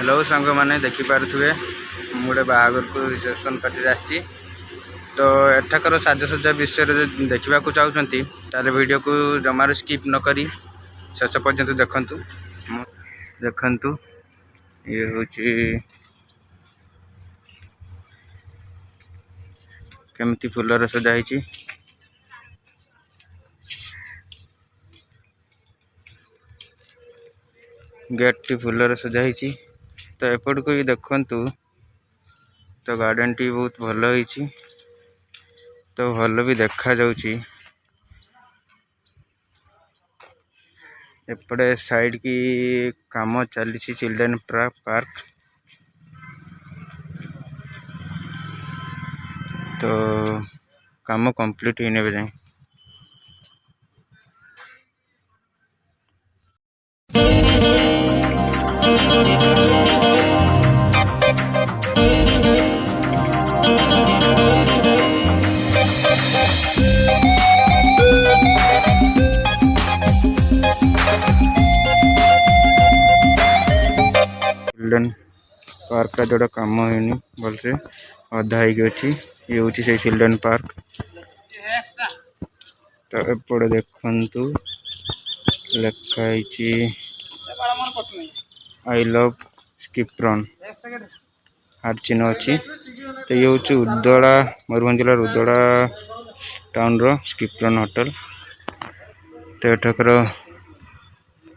Hello सांग मैंने देखिपे गोटे बाहागर को रिसेप्शन पार्टी आसी तो एठाकर साजसज्जा विषय देखा चाहते ताले वीडियो को जमार स्किप न करी शेष पर्यंत देखंतु देखंतु ये होची केमती फुलर सजाई गेट टी फुलर सजाई तो एपट को भी देखंतु तो गार्डन टी बहुत भल होईची तो भल भी देखा जाउची एपटे साइड की काम चली चिल्ड्रेन पार्क तो काम कंप्लीट ही नहीं जाए चिल्ड्रेन पार्क का जोड़ा कम होनी भलसे अधा अच्छी ये हूँ से चिल्ड्रेन पार्क तो एपटे देखंतु लिखाई आई लव स्किप्रन हार चिन्ह अच्छी तो ये हूँ उदला मयूरभंज जिलार उदला टाउन रो स्किप्रन होटल तो एठाकर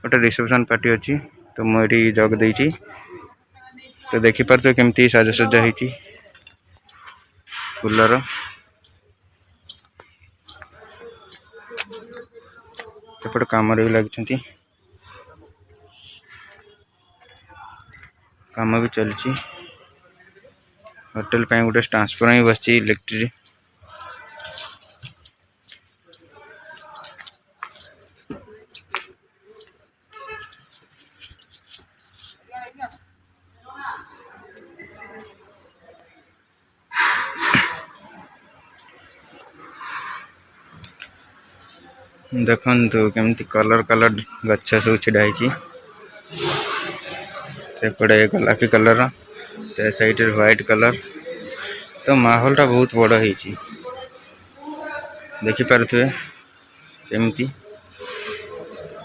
गोटे रिसेप्शन पार्टी अच्छी तो मुझे जग देती तो देखिपार तो केमती साजसज्जा होती फुलर एपटे काम भी लगी काम भी चलती होटल पे गोटे ट्रांसफर ही बस इलेक्ट्रिक देखंतु केमती कलर कलर गच्छ सब छिड़ाई सेपटे गोलापी कलर ते साइड व्हाइट कलर तो माहौल टा बहुत बड़ है देखि पारुथे केमती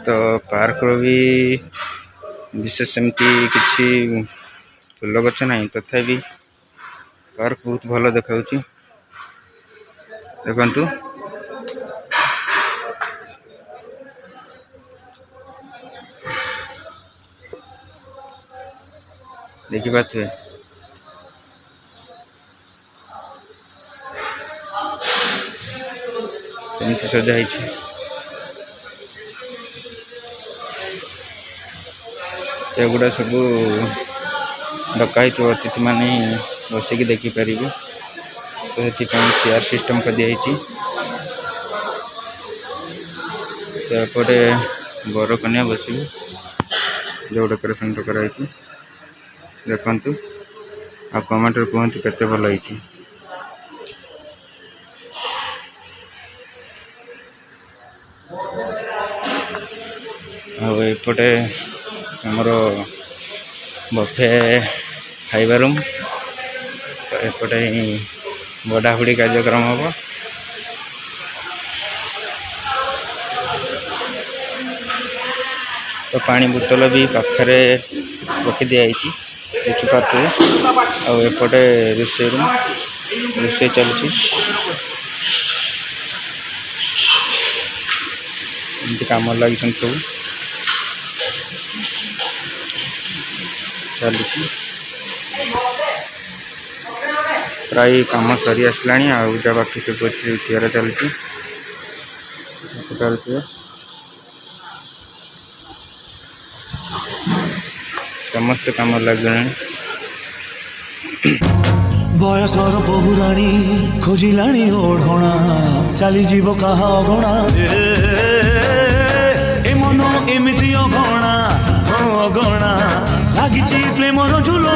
तो पार्क रो भी विशेष सेमती किछि फूल गछ नहीं तथापि पार्क बहुत भल देखाउछि देखंतु देखी पारे केमती सजाई एगुड़ा सब डकाई अतिथि माने बसिक देखिपारे तो ये चेयर सिस्टम कर दिखाई तो एपटे बर कन्या बस जो डेकोरेशन कराई देखंतु आ कमेंट कहतु केते भल होईची एपटे हमर बफे खाइबा रूम तो एपटे बड़ाबुड़ी कार्यक्रम हम तो पानी बोतल भी पाखरे रखी दिखाई देखी पारे आउपटे रोषे रूम रोषे चलती काम लगी सब चलती प्राय काम सरी आसला आजा बाकी सब चेयर चलती समस्त काम लगे बयसर बहुराणी खोजिलाणी ओढ़णा चली जीव कहा अगणा ए मन एमती अगणा अगणा लगी प्रेमर झुल।